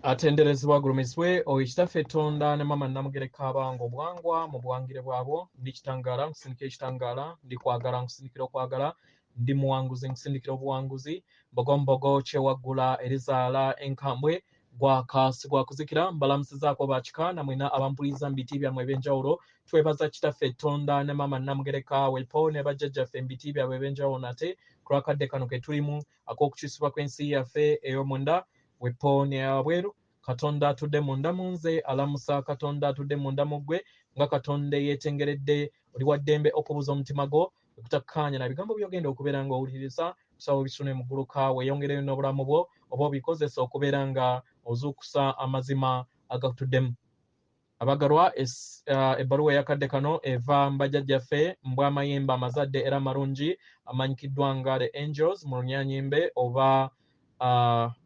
Atenderezebwa agulumisibwe oyitaffe Tonda ne mama Namugereka abange obuwangwa mu buwangire bwabwo ndi kitangala nkusindikira ekitangala ndi kwagala nkusindikira okwagala ndi muwanguzi nkusindikira obuwanguzi mbogombogo kyewaggula erizaala enkambwe gwakasi gwakuzikira mbalamusizaako bakika namwena abampuliza mu biti byammwe ebyenjawulo twebaza kitaffe Tonda ne mama Namugereka wepo ne bajjajjaffe mu biti byabwe ebyenjawulo nate ku lwakadde kano ke tulimu ak'okukyusibwa kw'ensi yaffe ey'omunda wepo ne wabweru Katonda atudde munda munze alamusa Katonda atudde munda muggwe nga Katonda yeetengeredde oli wa ddembe okubuza omutima gwo okutakkaanya na bigambo by'ogenda okubeera nga owuliriza kusaba bisune mu gguluka weeyongereyo n'obulamu bwo oba obikozesa okubeera nga ozuukusa amazima agatuddemu. Abagalwa ebbaluwa eyakadde kano eva mu bajjajjaffe mbw Amayembe Amazadde era marungi amanyikiddwa nga the angels mu Lunyanyimbe oba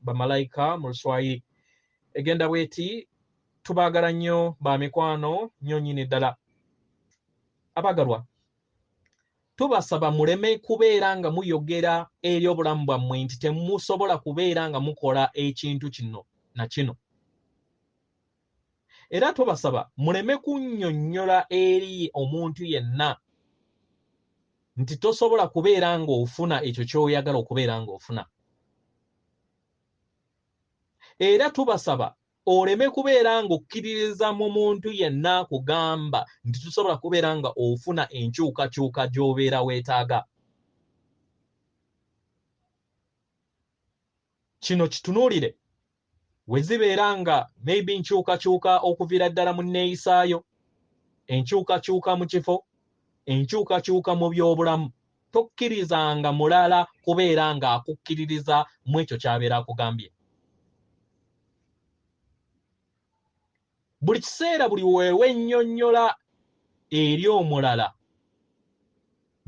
bamalayika mu Luswayiri. Egenda bweti tubaagala nnyo ba mikwano nnyo nnyini ddala. Abagalwa tubasaba muleme kubeera nga muyogera eri obulamu bwammwe nti temusobola kubeera nga mukola ekintu kino na kino. Era tubasaba muleme kunnyonnyola eri omuntu yenna nti tosobola kubeera nga ofuna ekyo ky'oyagala okubeera nga ofuna. Era tubasaba oleme kubeera nga okkiririza mu muntu yenna kugamba nti tusobola kubeera nga ofuna enkyukakyuka gy'obeera weetaaga. Kino kitunuulire we zibeera nga maybe nkyukakyuka okuviira ddala mu nneeyisaayo, enkyukakyuka mu kifo, enkyukakyuka mu by'obulamu. Tokkirizanga mulala kubeera nga akukkiririza mu ekyo ky'abeera akugambye. Buli kiseera buli weewennyonnyola eri omulala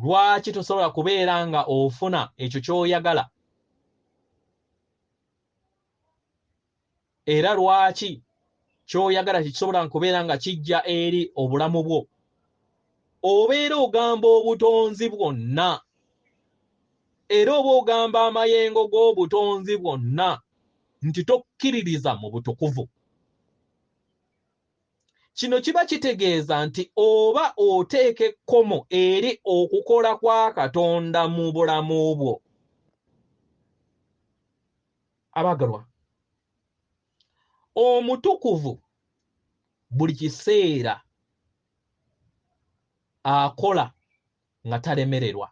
lwaki tosobola kubeera nga ofuna ekyo ky'oyagala era lwaki ky'oyagala tekisobola kubeera nga kijja eri obulamu bwo, obeera ogamba obutonzi bwonna era oba ogamba amayengo g'obutonzi bwonna nti tokkiririza mu butukuvu. Kino kiba kitegeeza nti oba oteeka ekkomo eri okukola kwa Katonda mu bulamu bwo. Abagalwa, omutukuvu buli kiseera akola nga talemererwa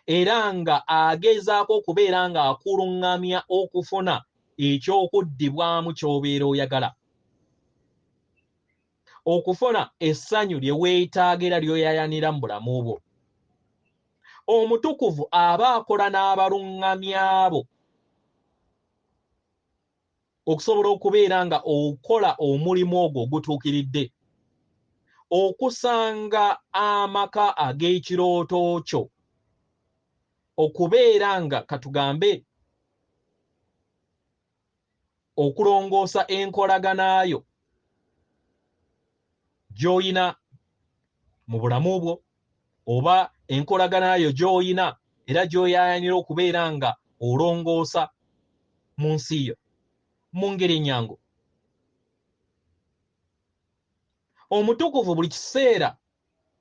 era nga agezaako okubeera nga akulungamya okufuna ekyokuddibwamu ky'obeera oyagala, okufuna essanyu lye weetaagira ly'oyayanira mu bulamu bwo. Omutukuvu aba akola n'abalungamya bo okusobola okubeera nga okola omulimu ogwo ogutuukiridde, okusanga amaka ag'ekirooto kyo, okubeera nga katugambe okulongoosa enkolaganayo gy'oyina mu bulamu bwo oba enkolaganayo gy'oyina era gy'oyayanira okubeera nga olongoosa mu nsi yo mu ngeri ennyangu. Omutukuvu buli kiseera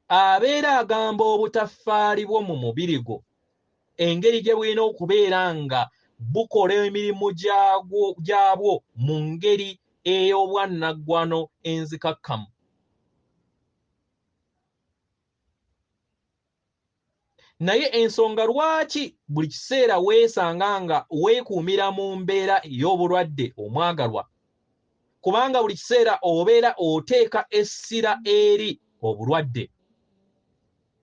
abeera agamba obutaffaali bwo mu mubiri gwo, engeri gye bulina okubeera nga bukola emirimu gyabwo mu ngeri ey'obwannaggwano enzikakkamu. Naye ensonga lwaki buli kiseera weesanga nga weekuumira mu mbeera ey'obulwadde omwagalwa, kubanga buli kiseera obeera oteeka essira eri obulwadde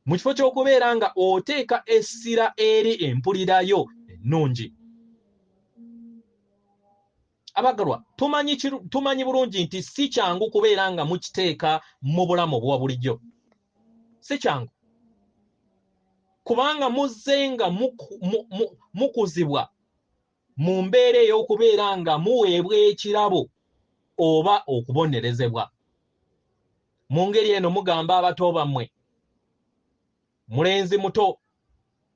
mu kifo ky'okubeera nga oteeka essira eri empulirayo ennungi. Abagalwa, tumanyi bulungi nti si kyangu kubeera nga mukiteeka mu bulamu obwa bulijjo, si kyangu. Kubanga muzze nga mukuzibwa mu mbeera ey'okubeera nga muweebwa ekirabo oba okubonerezebwa. Mu ngeri eno mugamba abato bammwe, mulenzi muto,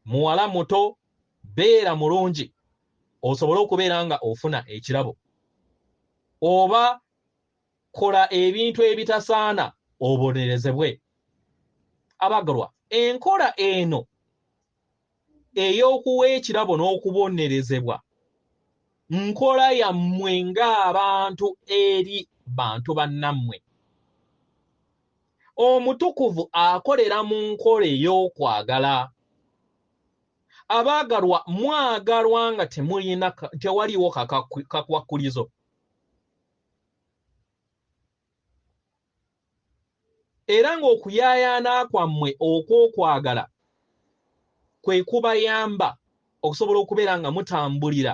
muwala muto, beera mulungi osobole okubeera nga ofuna ekirabo. oba kola ebintu ebitasaana obonerezebwe. Abagalwa, enkola eno ey'okuwa ekirabo n'okubonerezebwa nkola yammwe ng'abantu eri bantu bannammwe. Omutukuvu akolera mu nkola ey'okwagala. Abaagalwa, mwagalwa nga tewaliwo kakwakulizo. Era ng'okuyaayaana kwammwe okw'okwagala kwe kubayamba okusobola okubeera nga mutambulira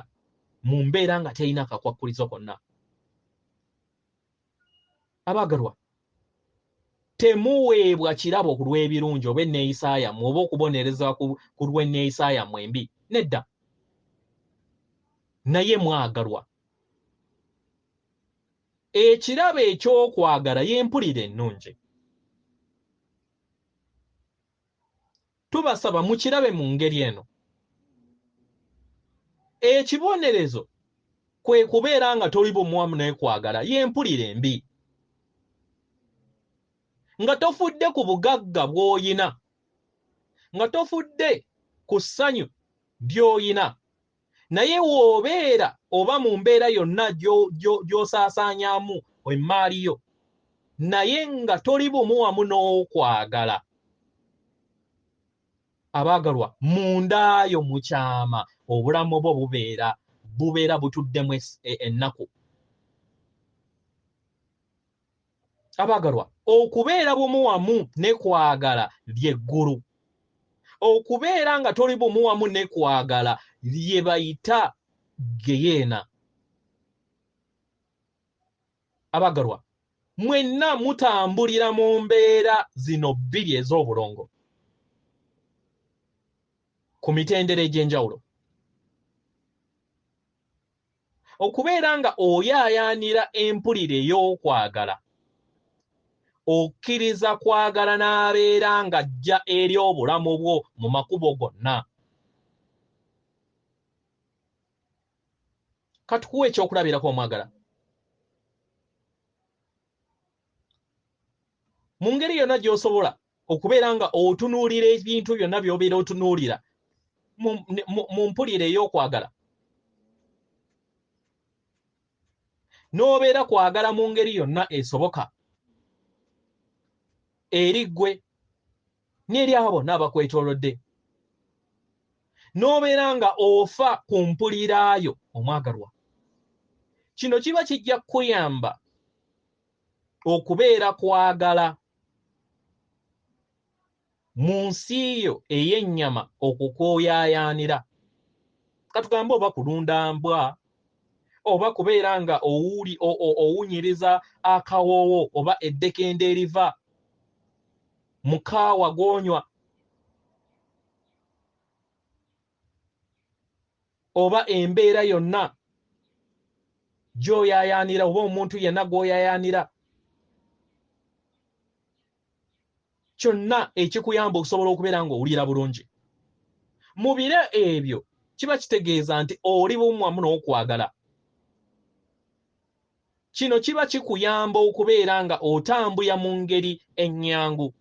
mu mbeera nga terina kakwakulizo konna. Abaagalwa, temuweebwa kirabo ku lw'ebirungi oba enneeyisa yammwe oba okubonereza ku lw'enneeyisa yammwe embi. Nedda. Naye mwagalwa. Ekirabo eky'okwagala y'empulira ennungi. Tubasaba mukirabe mu ngeri eno. Ekibonerezo kwe kubeera nga toli bumwamu n'ekwagala y'empulira embi. Nga tofudde ku bugagga bw'oyina, nga tofudde ku ssanyu by'oyina, naye w'obeera oba mu mbeera yonna gy'osaasaanyaamu emmaali yo, naye nga toli bumu wamu n'okwagala. Abaagalwa, mundaayo mukyama obulamu bwo bubeera butuddemu ennaku. Abaagalwa, okubeera bumu wamu ne kwagala ly'eggulu. Okubeera nga toli bumu wamu ne kwagala lye bayita geyeena. Abaagalwa, mwenna mutambulira mu mbeera zino bbiri ez'obulongo ku mitendera egy'enjawulo. Okubeera nga oyaayaanira empulira ey'okwagala, okkiriza kwagala n'abeera ng'ajja eri obulamu bwo mu makubo gonna. Katukuwa ekyokulabirako omwagala. Mu ngeri yonna gy'osobola okubeera nga otunuulira ebintu byonna by'obeera otunuulira mu mpulira ey'okwagala, n'obeera kwagala mu ngeri yonna esoboka eri ggwe n'eri abo bonna abakwetoolodde, n'obeera nga ofa ku mpuliraayo omwagalwa, kino kiba kijja kukuyamba okubeera kwagala mu nsi yo ey'ennyama okukooyaayaanira. Katugambe oba kulunda mbwa, oba kubeera nga owunyiriza akawoowo oba eddekende eriva mu kaawa gw'onywa, oba embeera yonna gy'oyaayaanira oba omuntu yenna gw'oyaayaanira, kyonna ekikuyamba okusobola okubeera ng'owulira bulungi. Mu biro ebyo kiba kitegeeza nti oli bumu wamu n'okwagala. Kino kiba kikuyamba okubeera nga otambulira mu ngeri ennyangu,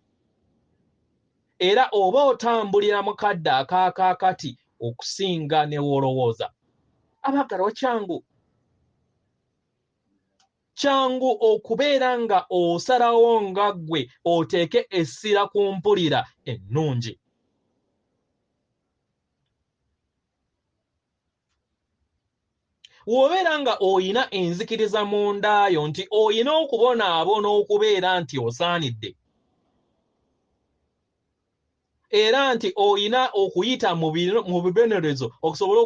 era oba otambulira mu kadde akaakaakati okusinga ne w'olowooza. Abaagalwa, kyangu okubeera nga osalawo nga ggwe oteeke essira ku mpulira ennungi. W'obeera nga oyina enzikiriza mu ndaayo nti oyina okubonaabona okubeera nti osaanidde, era nti oyina okuyita mu bibonerezo okusobola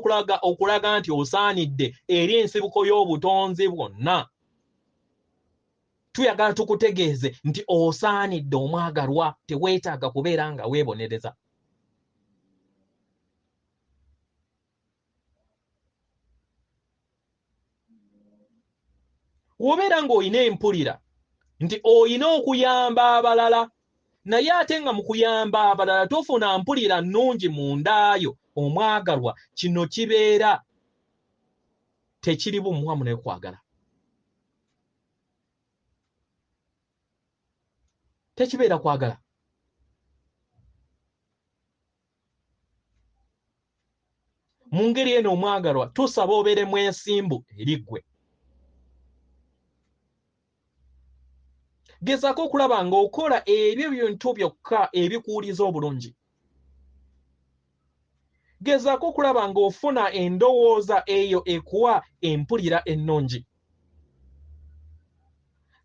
okulaga nti osaanidde eri ensibuko y'obutonzi bwonna, tuyagala tukutegeeze nti osaanidde omwagalwa, teweetaaga kubeera nga weebonereza. W'obeera ng'olina empulira nti olina okuyamba abalala, naye ate nga mu kuyamba abalala tofuna mpulira nnungi mu ndaayo omwagalwa, kino kibeera tekiri bumu wamu n'ekwagala. tekibeera kwagala. Mu ngeri eno omwagalwa tusaba obeere mwesimbu eri ggwe. Gezaako okulaba ng'okola ebyo bintu byokka ebikuwuliza obulungi. Gezaako okulaba ng'ofuna endowooza eyo ekuwa empulira ennungi.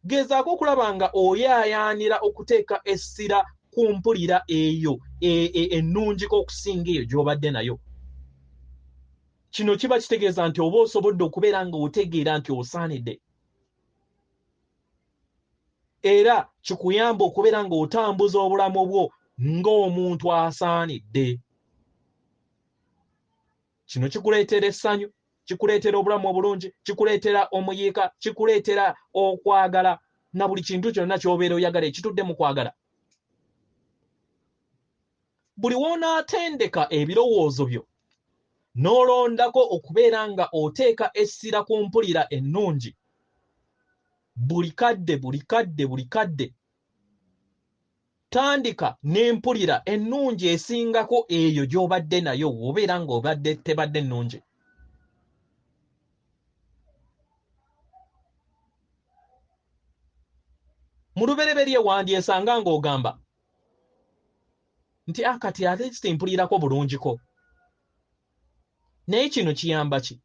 Gezaako okulaba nga oyaayaanira okuteeka essira ku mpulira eyo ennungiko okusinga eyo gy'obadde nayo. Kino kiba kitegeeza nti oba osobodde okubeera ng'otegeera nti osaanidde. Era kikuyamba okubeera ng'otambuza obulamu bwo ng'omuntu asaanidde. Kino kikuleetera essanyu, kikuleetera obulamu obulungi, kikuleetera omuyiika, kikuleetera okwagala na buli kintu kyonna ky'obeera oyagala ekitudde mu kwagala. Buli w'onaatendeka ebirowoozo byo n'olondako okubeera nga oteeka essira ku mpulira ennungi, buli kadde tandika n'empulira ennungi esingako eyo gy'obadde nayo obeera ng'obadde tebadde nnungi. Mu lubereberye wandyesanga ng'ogamba nti kati ate simpulirako bulungiko. Naye kino kiyamba ki?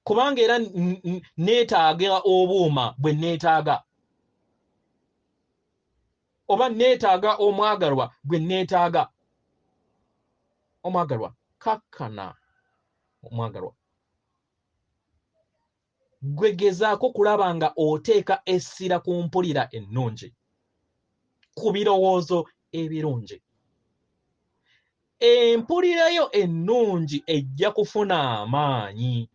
Kubanga era neetaaga obuuma bwe neetaaga. Oba neetaaga omwagalwa gwe neetaaga. Omwagalwa kakkana. Omwagalwa gwe gezaako kulaba nga oteeka essira ku mpulira ennungi, ku birowoozo ebirungi. Empulirayo ennungi ejja kufuna amaanyi.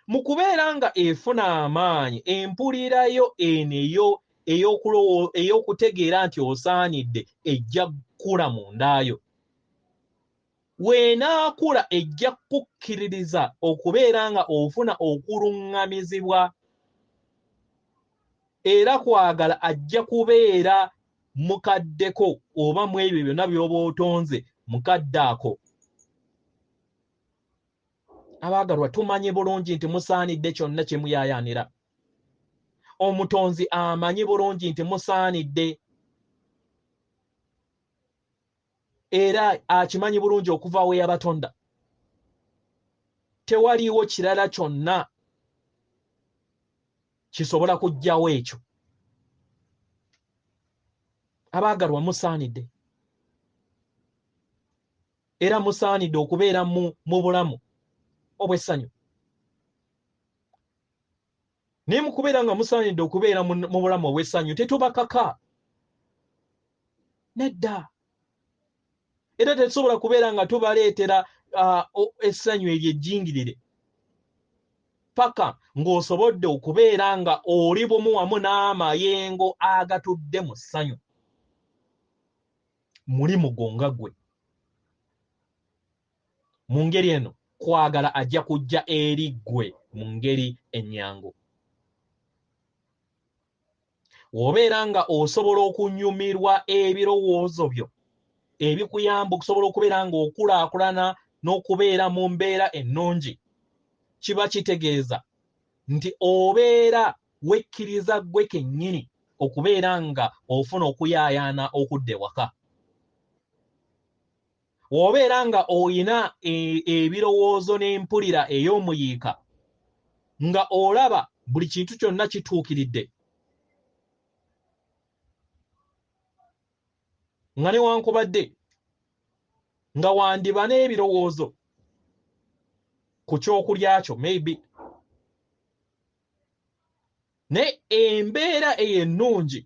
Mu kubeera nga efuna amaanyi, empulirayo eneyo ey'okutegeera nti osaanidde ejja kukula mu ndaayo. Weenaakula ejja kukkiririza okubeera nga ofuna okuluŋŋamizibwa. Era kwagala ajja kubeera mukaddeko oba mu ebyo byonna by'oba otonze mukadde ako. Abaagalwa tumanyi bulungi nti musaanidde kyonna kye muyaayaanira. Omutonzi amanyi bulungi nti musaanidde. Era akimanyi bulungi okuva we yabatonda. Tewaliiwo kirala kyonna kisobola kuggyawo ekyo. Abaagalwa musaanidde. Era musaanidde okubeera mu bulamu obw'essanyu. Naye mu kubeera nga musaanidde okubeera mu bulamu obw'essanyu tetubakaka. Nedda. Era tetusobola kubeera nga tubaleetera essanyu eryo ejjingirire. Paka ng'osobodde okubeera nga oli bumu wamu n'amayengo agatudde mu ssanyu. Muli mugonga gwe. Mu ngeri eno kwagala ajja kujja eri ggwe mu ngeri ennyangu. W'obeera nga osobola okunyumirwa ebirowoozo byo ebikuyamba okusobola okubeera ng'okulaakulana n'okubeera mu mbeera ennungi, kiba kitegeeza nti obeera wekkiriza ggwe kennyini okubeera nga ofuna okuyaayaana okudda ewaka. W'obeera nga oyina ebirowoozo n'empulira ey'omuyiika nga olaba buli kintu kyonna kituukiridde, nga newankubadde nga wandiba n'ebirowoozo ku kyokulya kyo maybe, ne embeera ey'ennungi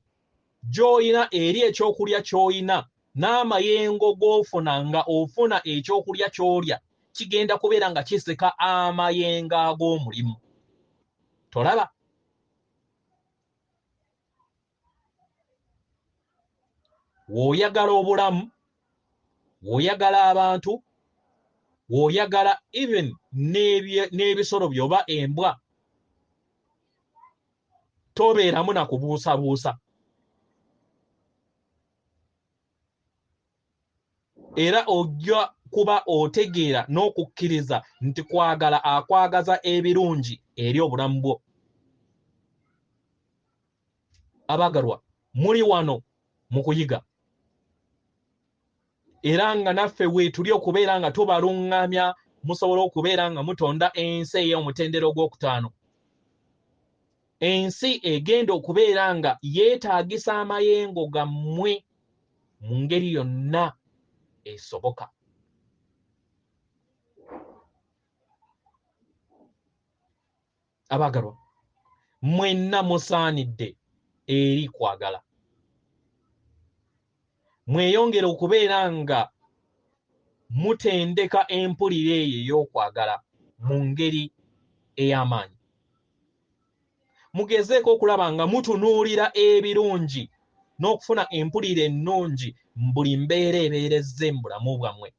gy'oyina eri ekyokulya ky'oyina n'amayengo g'ofuna nga ofuna ekyokulya ky'olya kigenda kubeera nga kiseka amayengo ag'omulimu. Tolaba? W'oyagala obulamu, w'oyagala abantu, w'oyagala even n'ebisolo byoba embwa, tobeeramu na kubuusabuusa. Era ojja kuba otegeera n'okukkiriza nti kwagala akwagaza ebirungi eri obulamu bwo. Abagalwa, muli wano mu kuyiga. Era nga naffe weetuli okubeera nga tubalungamya musobola okubeera nga mutonda ensi ey'omutendera ogwokutaano. Ensi egenda okubeera nga yeetaagisa amayengo gammwe mu ngeri yonna esoboka. Abagalwa, mwenna musaanidde eri kwagala. Mweyongere okubeera nga mutendeka empulire eyo ey'okwagala mu ngeri ey'amaanyi. Mugezeeko okulaba nga mutunuulira ebirungi n'okufuna empulire ennungi mu buli mbeera ebeerezze mu bulamu bwammwe.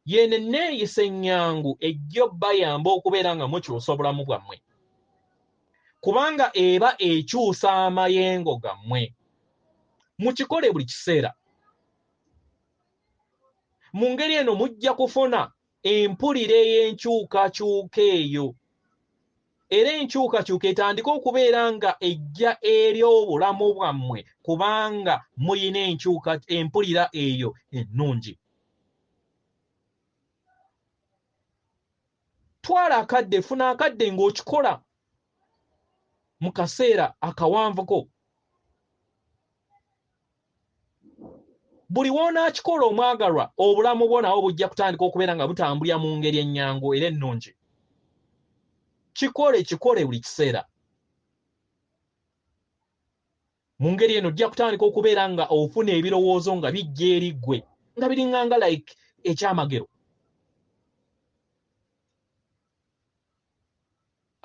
Yene neeyisa ennyangu ejja obbayamba okubeera nga mukyusa obulamu bwammwe. Kubanga eba ekyusa amayengo gammwe. Mukikole buli kiseera. Mu ngeri eno mujja kufuna empulire y'enkyukakyuka eyo. Era enkyukakyuka etandika okubeera nga ejja eri obulamu bwammwe kubanga muyina empulira eyo ennungi. Twala akadde, funa akadde ng'okikola mu kaseera akawanvuko. Buli w'onaakikola omwagalwa, obulamu bwo nawo bujja kutandika okubeera nga butambulira mu ngeri ennyangu era ennungi. Kikole buli kiseera. Mu ngeri eno ojja kutandika okubeera nga ofuna ebirowoozo nga bijja eri ggwe nga biringanga like ekyamagero.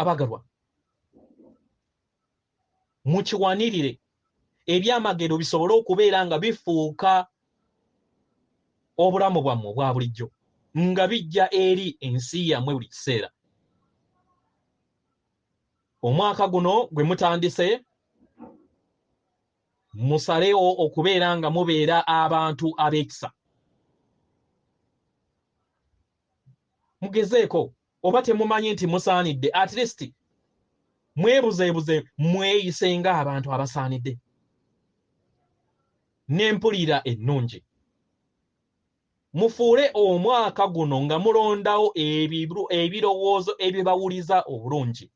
Abagalwa, mukiwanirire ebyamagero bisobole okubeera nga bifuuka obulamu bwammwe obwa bulijjo nga bijja eri ensi yammwe buli kiseera. Omwaka guno gwe mutandise, musalewo okubeera nga mubeera abantu ab'ekisa. Mugezeeko oba temumanyi nti musaanidde, at least mwebuzeebuze mweyise ng'abantu abasaanidde n'empulira ennungi. Mufuule omwaka guno nga mulondawo ebirowoozo ebibawuliza obulungi.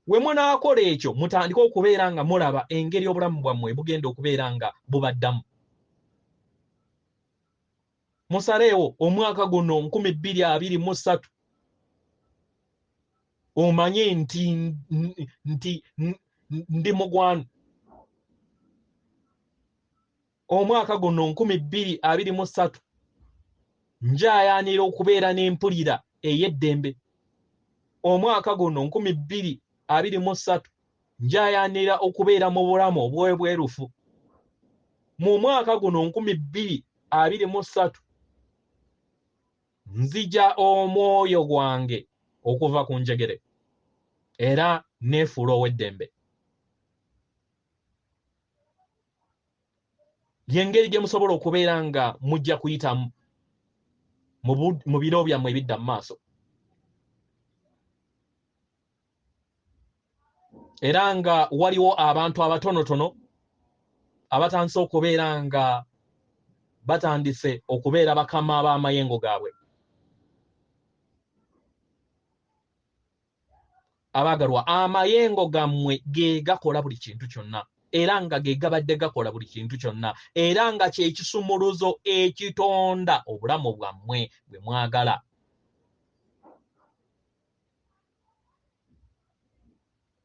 We munaakola ekyo mutandike okubeera nga mulaba engeri obulamu bwammwe bugenda okubeera nga bubaddamu. Musaleewo omwaka guno 2023 omanye nti ndi mugwanu. Omwaka guno 2023 njaayaanira okubeera n'empulira ey'eddembe. Omwaka guno 2023 njaayaanira okubeera mu bulamu obw'ebwerufu. Mu mwaka guno 2023 nzija omwoyo gwange okuva ku njegere era neefuula ow'eddembe. Y'engeri gye musobola okubeera nga mujja kuyitamu mu biro byammwe ebidda mu maaso. Era nga waliwo abantu abatonotono abatandise okubeera nga batandise okubeera bakama b'amayengo gaabwe. Abagalwa, amayengo gammwe ge gakola buli kintu kyonna era nga ge gabadde gakola buli kintu kyonna era nga kye kisumuluzo ekitonda obulamu bwammwe bwe mwagala.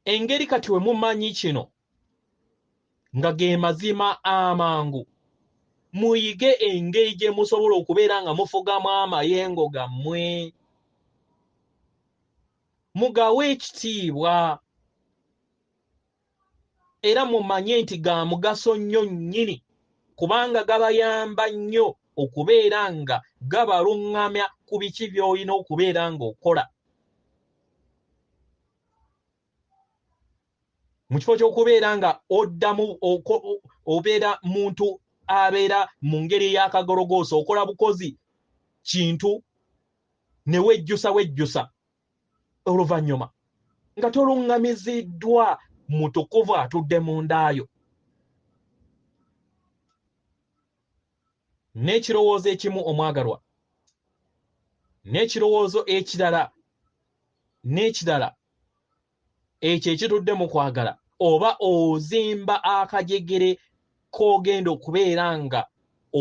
Engeri kati we mumanyi kino nga ge mazima amangu, muyige engeri gye musobola okubeera nga mufugamu amayengo gammwe. Mugawe ekitiibwa era mumanye nti ga mugaso nnyo nnyini kubanga gabayamba nnyo okubeera nga gabalungamya ku biki by'olina okubeera ng'okola mu kifo ky'okubeera nga oddamu obeera muntu abeera mu ngeri y'akagologoosa okola bukozi kintu ne wejjusa oluvannyuma nga toluŋŋamiziddwa mutukuvu atudde mu ndaayo n'ekirowoozo ekimu omwagalwa n'ekirowoozo ekirala ekyo ekitudde mu kwagala oba ozimba akajegere k'ogenda okubeera nga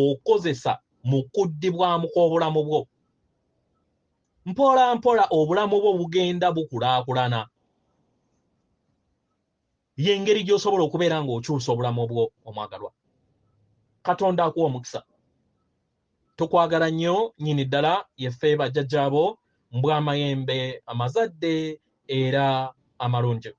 okozesa mu kuddibwamu kw'obulamu bwo mpola mpola obulamu bwo bugenda bukulaakulana y'engeri gy'osobola okubeera ng'okyusa obulamu bwo omwagalwa Katonda akuwa omukisa tukwagala nnyo nnyini ddala yeffe bajjajjaabo mbwa amayembe amazadde era amalungi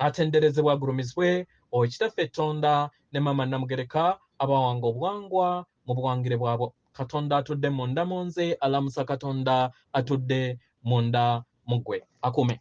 atenderezebwa agulumizibwe Kitaffe Tonda ne Mama Namugereka abawanga obuwangwa mu buwangire bwabwo Katonda atudde munda mu nze alamusa Katonda atudde munda mu ggwe akume